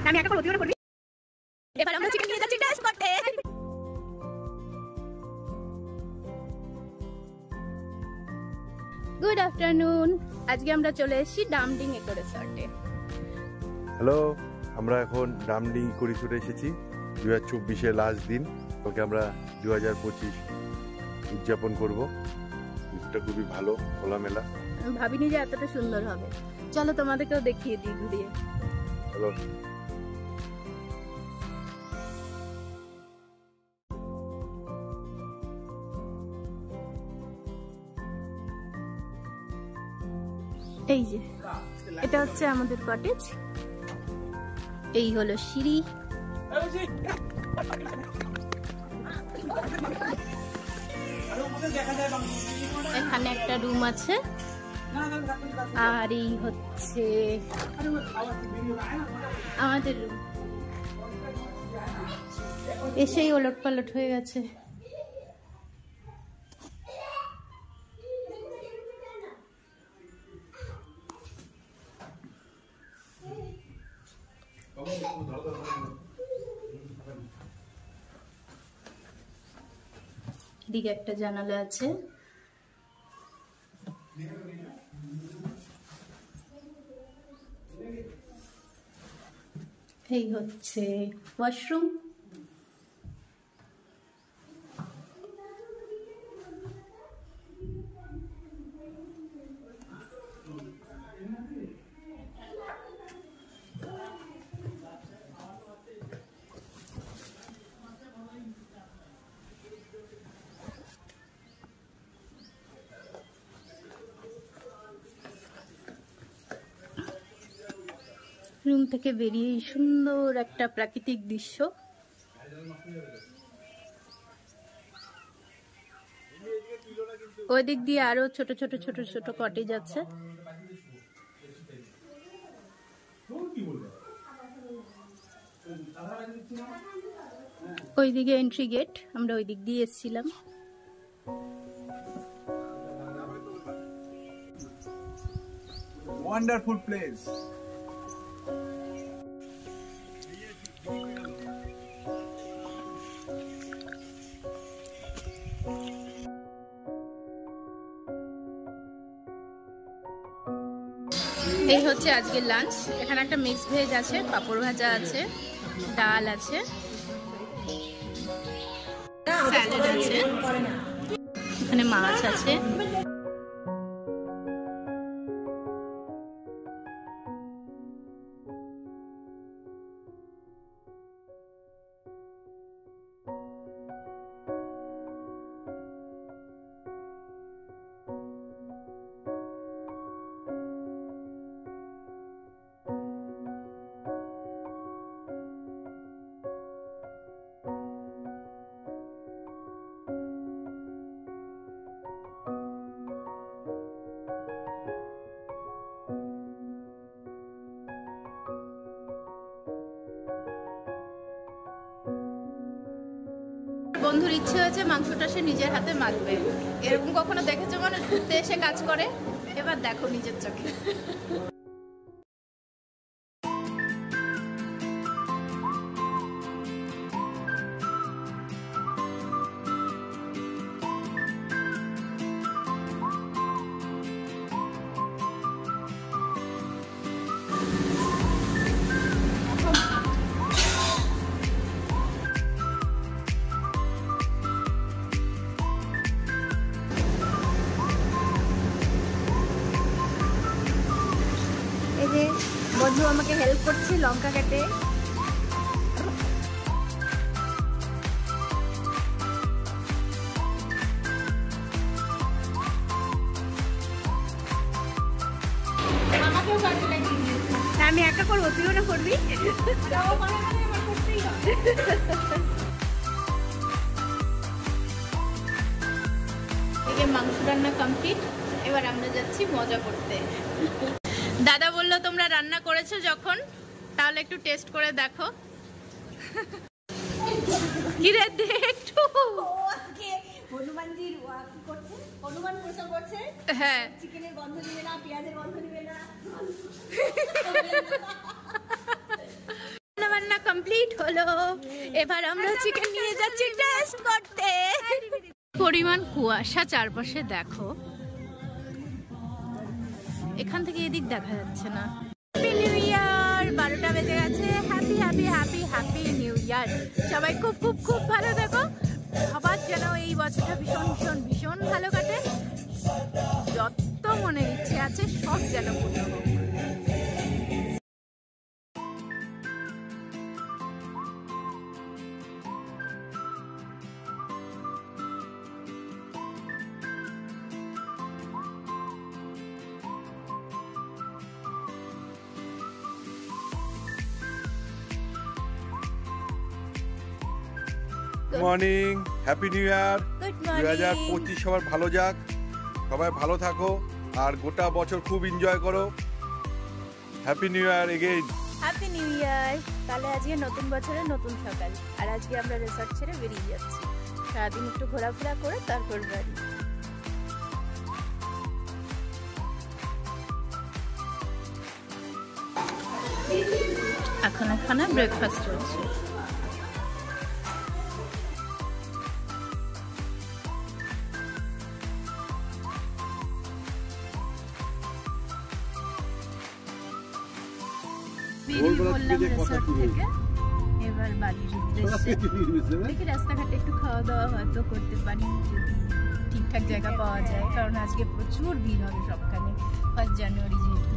আমি একা করব, তুই ওটা করবি। এবার আমরা চিকেন নিয়ে যাচ্ছি টেস্ট করতে। গুড আফটারনুন, আজকে আমরা চলে এসেছি ডামডিং ইকো রিসর্টে। হ্যালো, আমরা এখন ডামডিং ইকো রিসর্টে এসেছি। 2024-এর লাস্ট দিন, ওকে আমরা 2025 উদযাপন করবো। রিসর্টটা খুবই ভালো, খোলামেলা। আমি ভাবিনি যে এতটা সুন্দর হবে। চলো তোমাদেরকেও দেখিয়ে দিই ঘুরিয়ে। চলো। এই যে এটা হচ্ছে আমাদের কটেজ, এই হলো সিঁড়ি। এখানে একটা রুম আছে, আর এই হচ্ছে আমাদের রুম। এসেই ওলট পালট হয়ে গেছে। এদিকে একটা জানালা আছে। এই হচ্ছে ওয়াশরুম। রুম থেকে বেরিয়ে সুন্দর একটা প্রাকৃতিক দৃশ্য। ওই দিক দিয়ে আরো ছোট ছোট ছোট ছোট কটেজ আছে। ওইদিকে এন্ট্রি গেট, আমরা ওই দিক দিয়ে এসেছিলাম। Wonderful place. এই হচ্ছে আজকের লাঞ্চ। এখানে একটা মিক্স ভেজ আছে, পাপড় ভাজা আছে, ডাল আছে, স্যালাড আছে, এখানে মাছ আছে। বন্ধুর ইচ্ছে হয়েছে মাংসটা সে নিজের হাতে মাখবে। এরকম কখনো দেখেছো মানুষ ঘুরতে এসে কাজ করে? এবার দেখো নিজের চোখে। এই যে বন্ধু আমাকে হেল্প করছে লঙ্কা কাটে। আমি একা করবো, তুইও না করবি? মাংস রান্না কমপ্লিট, এবার আমরা যাচ্ছি মজা করতে। দাদা বললো তোমরা রান্না করেছো যখন, তাহলে একটু টেস্ট করে দেখো। কি রে একটু হনুমানজির কি করছে, হনুমান প্রসাদ করছে। হ্যাঁ, চিকেনের গন্ধ নিবে না, পেঁয়াজের গন্ধ নিবে না। হলো, এবার আমরা চিকেন নিয়ে যাচ্ছি টেস্ট করতে। পরিমাণ কুয়াশা চারপাশে দেখো, এখান থেকে এদিক দেখা যাচ্ছে না। হ্যাপি নিউ ইয়ার, 12টা বেজে গেছে। Happy happy happy happy new year. সবাই খুব খুব খুব ভালো থাকো, সবার যেন এই বছরটা ভীষণ ভীষণ ভীষণ ভালো কাটে, যত মনে ইচ্ছে আছে সব যেন পূর্ণ হোক। Morning, happy new year. Good 2025 সবার ভালো যাক, সবাই ভালো থাকো আর গোটা বছর খুব এনজয় করো। Happy new year again. Happy new year. তাহলে আজকে নতুন বছরের নতুন সকাল, আর আজকে আমরা রিসর্ট ছেড়ে বেরিয়ে যাচ্ছি। সারাদিন একটু ঘোরাফেরা করে তারপর বাড়ি। এখন এখানে ব্রেকফাস্ট চলছে। বললাম রিসর্ট থেকে এবার বাড়ির উদ্দেশ্যে। দেখি রাস্তাঘাটে একটু খাওয়া দাওয়া হয়তো করতে পারি যদি ঠিকঠাক জায়গা পাওয়া যায়, কারণ আজকে প্রচুর ভিড় হবে সবখানে, 1 জানুয়ারি যেহেতু।